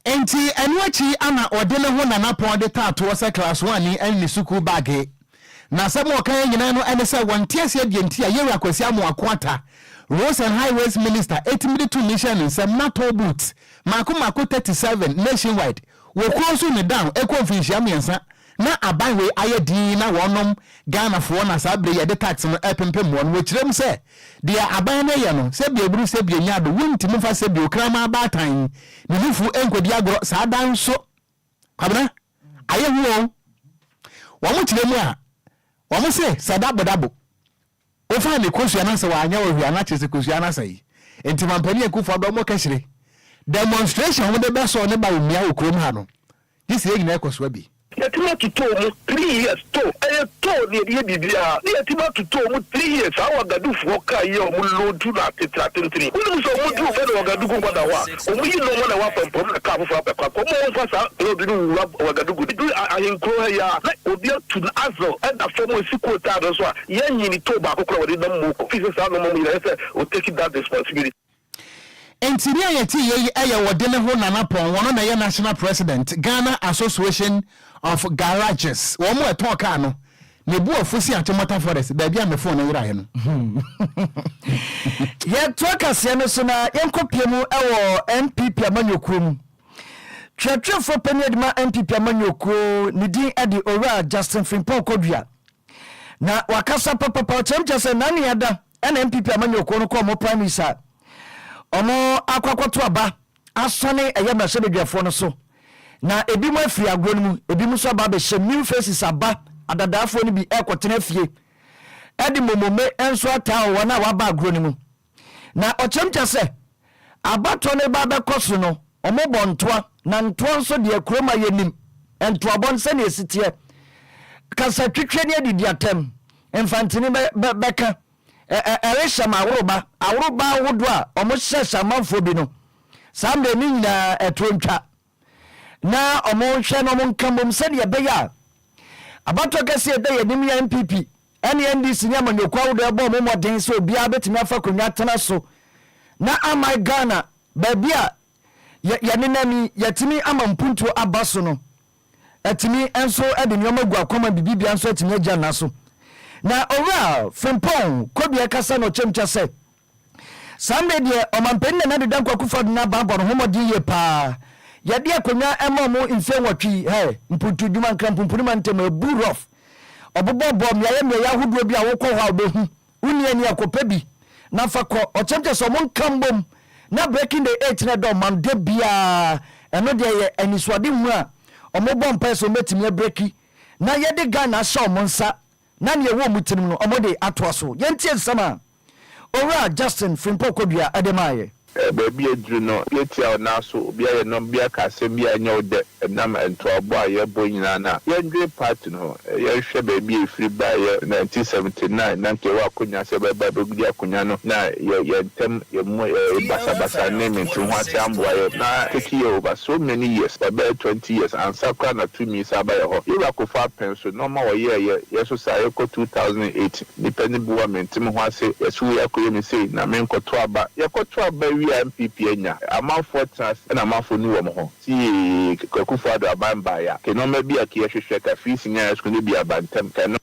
Enti enwachi ana odele ho na napon de tato wasa class 1 ni eni suku bag na samo kan nyina no ene se wontiase de ntia yewa kwasi amo akwata Roads and Highways Minister 8 mission in some mato boots mako 37 nationwide wo close me down ekonfinhia miensa na abanwe ayedi na wonom Ghana fo na sabre ye de tax no epempem won wo kirem se de aban na ye no se bia buru se bia nya do wuntimi fa se bia okrama abatan ni nufu enkodi agro sa dan so Kwabena aye hu wo mo kirem a wo mo se sadabodabo o fa ne kosu na se wa anya wo hia na chese kosu na sai enti mampani ekufo do mo kashire demonstration wo de be so ne ba umia okrom ha no this ye nyina ekoso abi Yatima to tow 3 years to I told the Biblia. Yatima to tow 3 years. Our Gadu Foka year load to that 33. We so much to Wagadugu Wadawa. We know what I want from the car for a couple of Wagadugu. Do I inquire to the Azo and the former sequel as well. Yen you need to back over the Moko. Pieces are no more will take that responsibility. Entinia yeti ye eye wodele ho nanapon wono na ye national president Ghana Association of Garages wo mo eton ka no ne bu ofosi atemota forest ba bia me phone no yira he no ye to kase no so na yenkopiemu ewo NPP amanyokrom twetwefo panedima NPP amanyokro ne din ade ora Justin Frimpong Okodua na wakasa papa chemchese nani ada na NPP amanyokro no ko mo prime minister ono akwakwato aba asone eyema sebedwafo no so na ebi mo afiri agro no mu ebi mo so aba be hye new faces aba adadafo no bi ekotena fie edi momome enso ata wona wa ba agro no mu na ochemcha se abato ne ba be koso no omobo ntoa na ntoa nso de akroma yenim entoa bon se ne esitie kasa twetwe ne adidi atem infantini beka ereshama awroba wodo a omo hyesha manfo bi no sambe ni nyina etwontwa na omo hwe no mo nkambom se de beya abato kase ede yenim ya MPP ene NDC nya manyokwa wodo ebo mo moden se obia betimi afa konwa tena so na amai Ghana babia ya nenami yatimi amampuntu abaso no etimi enso ede nyoma gu akoma bibibia enso etimi agya na so na ora Frimpong Kwabena kasa no chemcha se sambe de omampenne na de dankwa kufod na babo no homodi ye pa ya de akonya emo mfe nwatwi mpuntu dwuma nkra mpumpuni mantem burof obobobo mya ya huduo bi a wokọ ha obehu uni ani akopa bi na fakọ ochemcha so mo nkambom na breaking the 8 na do man de bia eno de ye aniswade hu a omobom peso metimi breaki na ye de Ghana show monsa na ne wo mutinim no omode atoaso yentie nsama ora Justin Frimpo Okogyeabour Ademaye baby edru no yetia na so obi aye no bia ka asem bia nya ode nam ento abo aye bo nyina na yendwe party no ye hwe baby efiri ba ye 1979 na nke wa akonya se ba begudi akonya no na ye ntem ye mo basa name ntu ho ase ambo aye na take you over so many years about 20 years ansa kwa na 2 years aba ye ho ye akofa penso no ma wo ye so sa ye ko 2008 depending buwa mentem ho ase yesu ye akoye mi sei na men koto aba ye koto aba MPP enya amafo trans na amafo nu wo mo ho ti Akufo-Addo abamba ya ke no ma bia ke hwehwe ka fees nyasko ne bia bantem ka no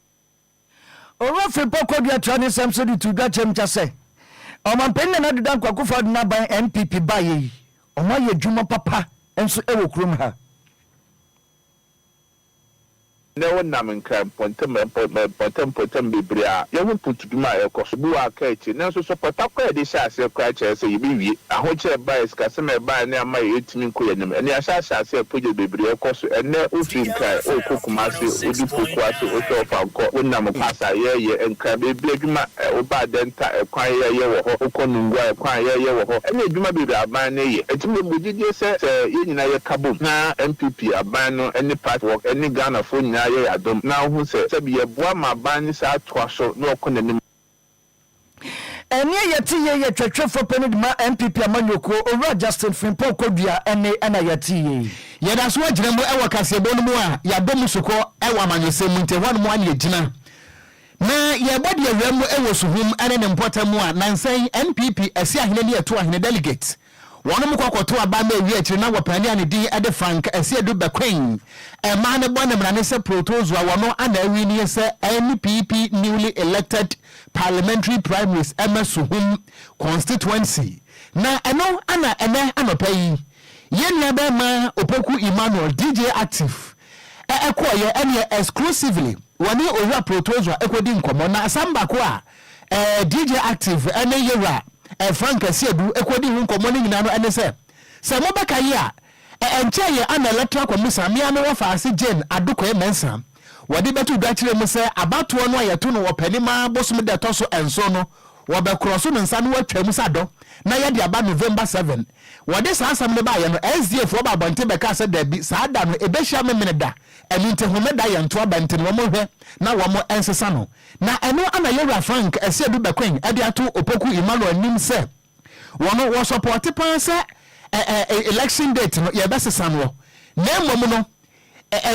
ora Frimpo Okogyeabour training samso di tu da chem cha se o man pen na do dan Akufo-Addo na ban MPP ba ye o ma ye dwuma papa enso e wo krom ha no nam nkram pontem bibria ye hu putuduma e kosobu aka echi na so potakwa de sha ase kwa che se yibi wie ahoche bias ka se me ba na ama yetimi nkoyanim ene ya sha ase proje bibria koso ene ofinka okokuma se odi pokwa se otofa nko wonam pasa ye nkra bibria dwuma oba denta ekwan ye wo ho okonungwa ekwan ye wo ho ene dwuma bibria aban na ye etimi bugidie se ye nyina ye kabom na MPP aban no ene part work ene Ghana fo nyina ye adom na hu se bi ye boa ma ban sa atoaso na okonanim ene yeti ye twetwefo penid ma MPP amanyoko owura Justin Frimpo Okogyeabour ene ana yeti ye da so agina mu ewo kasebo no mu a ya dom soko ewo amanyose mu nte hwan mu ane agina na ye body awam ewo suhum ane ne mpota mu a nansan MPP esi ahene ne eto ahene delegate wono mu kokoto aba ma ewi akiri na wopani ane din ade Frank esi edu Bequeen ma ne bo ne mrane se protozo a wono ana awi ni se NPP newly elected parliamentary primaries MSUHUM constituency na eno ana ene anopai yenia be ma Opoku Emmanuel DJ active ekoye ene exclusively woni owura protozo ekodi nkomo na asamba ko a DJ active ene yera Frank Asiedu ekodi hu nkomo ni nyina no ene se mobeka ye a enche ye ana electoral commission me ame wafa ase Jane Adokoye Mensah wadi betu dwakire mu se abatoɔ no ayeto no wɔpanima bosom de toso enso no wɔbɛkroso no nsa no watwam sado na ye de aba November 7 wadi saa asam ne ba ye no SDF wo ba bonte beka se da bi saa da no ebehia memene da ɛninte homeda ye nto abante no mo hwɛ na wo mo ensesa no na ɛno ana yewra Frank Asiedu Bequeen ade ato Opoku Emmanuel nim se wono wo support pan se election date no ye besesa no na mmom no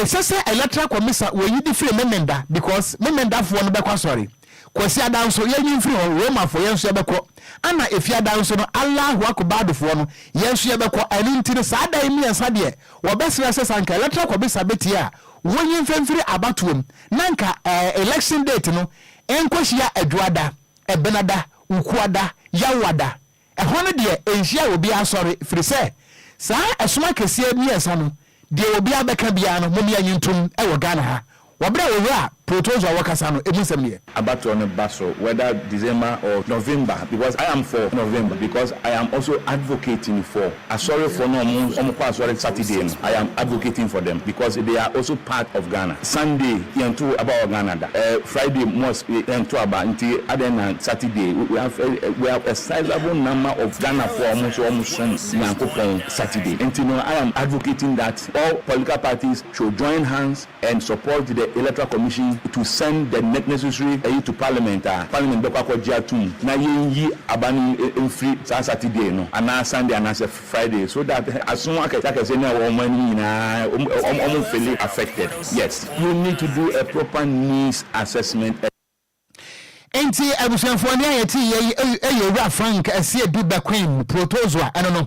sese electoral commission we yi di free memenda because memenda fo no bekwa sorry kwasi adanso ye nyin free Roma fo yenso yebekọ ana efi adanso no Allahu akbar fo no yenso yebekọ ani ntiri saa da emi ensa de wo besere sese anka electoral commission betia wonyin femfiri abatuom nanka election date no enkohia adwada ebenada ukuada yawada ehone de enhia obi asori free se saa esoma kese emi ensa no de obi abeka bia no mumia nyintum e wo Ghana ha wabra wo a proposal wakasa no emusem ne about on baso whether December or November because I am for November because I am also advocating for sorry for no sorry Saturday I am advocating for them because they are also part of Ghana. Sunday into about Ghana Friday must into about until other Saturday we have a sizable number of Ghana for almost Saturday and you know I am advocating that all political parties should join hands and support the Electoral Commission to send the necessary to Parliament. Parliament be Okogyeabour na yi abani free Saturday no and Sunday and Friday so that as soon as I say na money na feel affected. Yes, you need to do a proper needs assessment. Enti abusuafo ne ayeti ye Frank Asiedu Bequeen proposal I don't know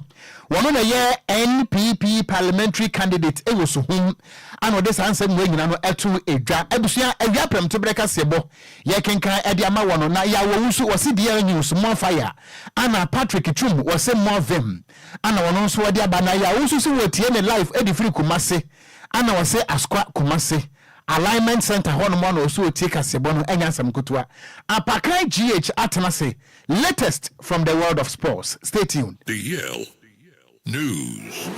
wono na ye NPP parliamentary candidate ewosuhum ano de sansem we nyina no etu edwa abusua awia premte breka sebo ye kenkan ede ama wono na ya wowusu wose dia news more fire ana Patrick Chum wose more vim ana wono nso wode aba na ya wusu si wotie ne live edi free Kumase ana wose askwa Kumase alignment center hɔ no mo so tie kasebo no enya asem kotua apakan GH atenase latest from the world of sports. Stay tuned. DL News.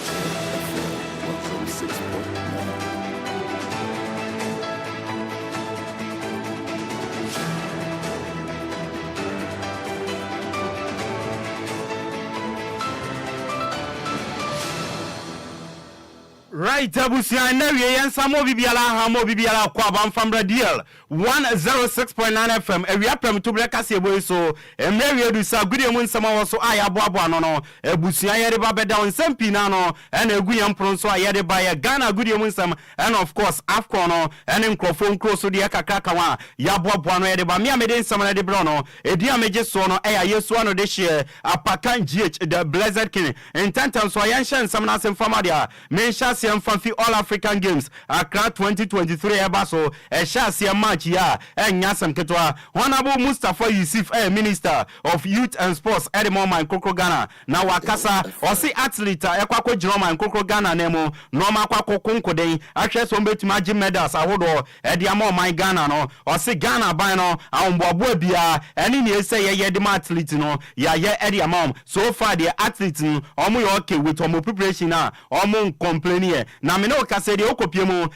Right, Abusia, and Navy, Samo Bibiala, Hamo Bibiala, Kwabam from DL 106.9 FM, a reapem to Blackasia, so, and Mary do sa good when some also I ababano, a Busia Yadaba down some Pinano, and a Guyan Pronso Ayade by a Ghana good when some, and of course, Afcono, and in Crofon close to the Akakawa, Yabuano Edeba, Miamede, some of the Brono, a Diamage Sono, a yes one of this year, a Pakan GH, the Blessed King, and Tantam Soyanshan, some Nasim Famadia, Mensah Fanfi All African Games Accra 2023 ebaso e shasia match ya enyasam ketwa Honorable Mustafa Yusuf Minister of Youth and Sports Edmond Nkoko Ghana na wakasa osi athlete ekwakwo Jerome Nkoko Ghana nemo no makwakwo konkoden ahwe so betuma agi medals ahodo ediamo man Ghana no osi Ghana ban no awomboabo bia eni ne ese ye de athlete no ya ye ediamo so far the athlete no omo yo okay with omo preparation na omo complaining na me no ka say de okopiemu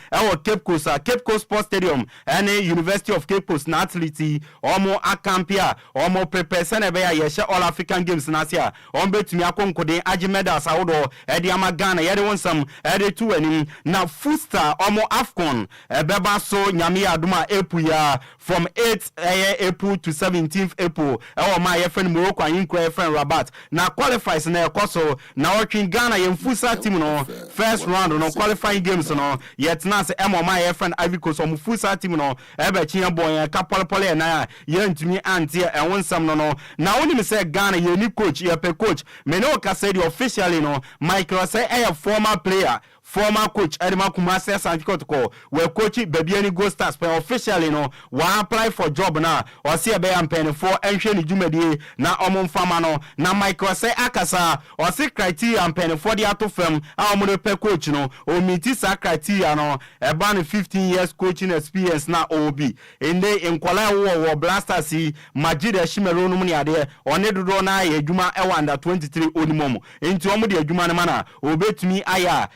Cape Coast Sports Stadium and University of Cape Coast na athlete omo akampia omo prepare se na be ya ye All African Games na sia on betumi akonkode agi medals awodo e de ama Ghana ye de wonsam e de tu anim na Fuster omo Afcon beba so nyame aduma epuya from 8th April to 17th April e my friend Morocco and Enquiries friend Rabat na qualifies na ekoso na working Ghana ye Fuster team no first round no qualifying games no yet na se my friend Ivory Coast omo Fuster team no e be chia boy kapolpole na ye ntumi antie e wonsam no na woni me say Ghana ye ni coach ye pe coach me no ka say the officially no Michael say a former player former coach Edema Kumase Santikotoko where coach Babiani Go Stars but officially no wa apply for job na or see be am for enhwe ni dwumadi na omon fama no na Michael say akasa or see criteria am for the ato firm a pe coach no o meet sa criteria no e ban 15 years coaching experience na OB ende enkwala wo Blasters Majid Shimero no ni ade one dodo na ye adwuma e wanda 23 onimom enti omo de adwuma ne mana obetumi aya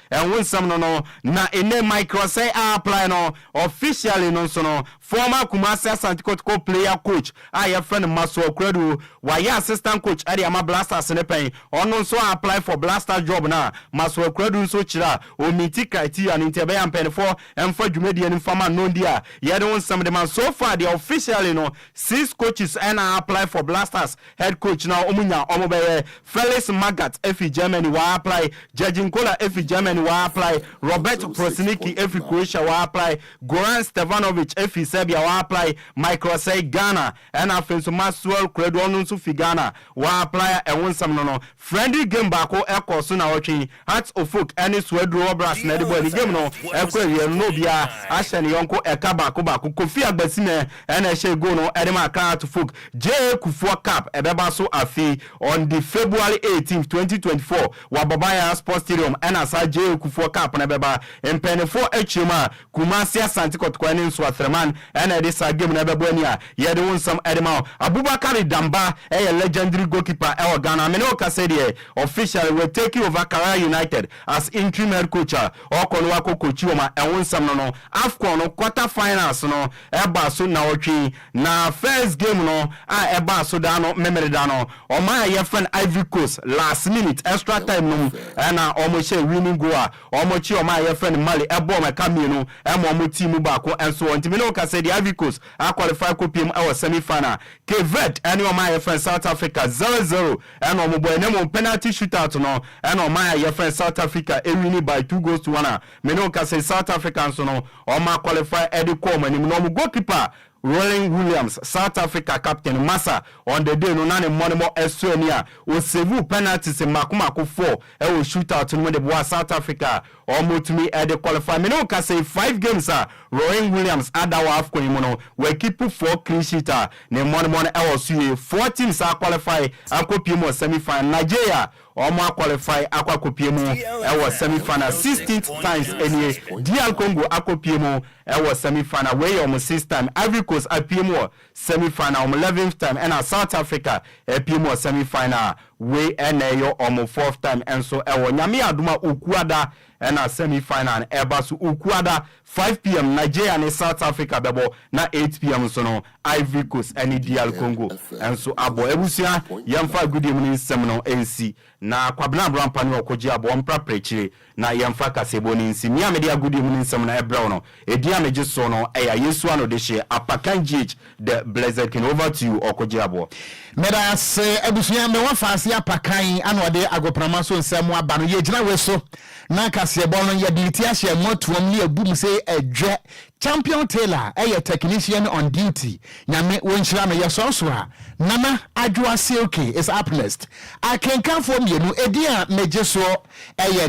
some no na ene micro say apply no officially no so no former Kumasi Santikotoko player coach I friend Maso Kredu why assistant coach Adiama Blasters ne pen on so apply for Blaster job na Maso Kredu so chira o meet criteria and interbe am pen for and for dwumadi and farmer no dia ye don some the man so far the officially no 6 coaches and apply for Blasters head coach now omunya omobe Felix Magath efi Germany wa apply Judging Kola efi Germany wa apply Robert Prosiniki efi Croatia wa apply Goran Stevanovic efi Serbia wa apply Michael say Ghana and afenso Maxwell Credo onu so fi Ghana wa apply e wonsam no friendly game bako ekoso na wotwe Hearts of Folk any Swedro Brass na de body game no ekwe no bia ahye ne yonko eka bako Kofi Agbasime na ehye go no edema Hearts of Folk J Kufuor Cup ebeba so afi on the February 18th 2024 wa Babaya Sports Stadium and asa J Kufuor Cup na beba empenefo echima Kumasi Santikotoko ne nso Athreman and this game na beba ania ye de wonsam edema Abubakar Damba a legendary goalkeeper e Ghana me no ka say there officially will take over Kara United as interim head coach okono coach ma e wonsam no Afcon no quarter finals no e ba so na otwi na first game no e ba so da no memory da no o ma ye friend Ivory Coast last minute extra time no na omo share winning goal omo chi o ma ye friend Mali e bo ma kamienu e mo mo team ba ko enso ntimi no ka say the Ivory Coast a qualify ko pm our semi final Kevet and o ma ye friend South Africa 0-0 and omo boy ne mo penalty shootout no and o ma ye friend South Africa e win by 2-1 me no ka say South Africans no o ma qualify Eddie Coleman ni no mo goalkeeper Rolling Williams, South Africa captain Mensah on the day no na ne money more Estonia o save penalties in makumako 4 e o shootout no de boa South Africa o motumi e de qualify me no ka say 5 games Rolling Williams adawa Afcon mu no we keep 4 clean sheet ne money e o suye 4 teams qualify akopie mo semi final Nigeria omo qualify akwa mu ewo semi final 16th times any DR Congo akopie mu ewo semi final wey omo 6th time Ivory Coast apie mu semi final omo 11th time and South Africa apie mu semi final wey eneyo omo 4th time enso ewo nyame aduma okuada and semi final eba so okuada 5 p.m. Nigeria and South Africa bebo na 8 p.m. so no Ivory Coast and DR Congo enso abo ebusia yemfa good evening nsem NC na Kwabena Abrampah ne Okogyeabour ompra prechire na yemfa kasebo ni nsi mi amede good evening nsem na ebra no edia meje so no eya Yesu ano de hye apakan GH the blessed king. Over to you Okogyeabour. Meda se ebusia me wafase apakan anode agoprama so nsem aba no ye gina we so na kasebo no ye diliti ahye motuom ne abum se edwe champion tailor technician on duty nyame wonchira me yeso a nana adwa silky is up next I can come from you edia mejeso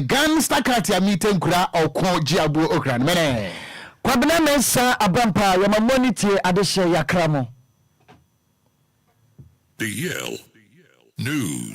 Ghana stakatia meeting kura Okogyeabour Ocran Kwabena Mensah Abrampah yama monitor adehye yakramo DL News.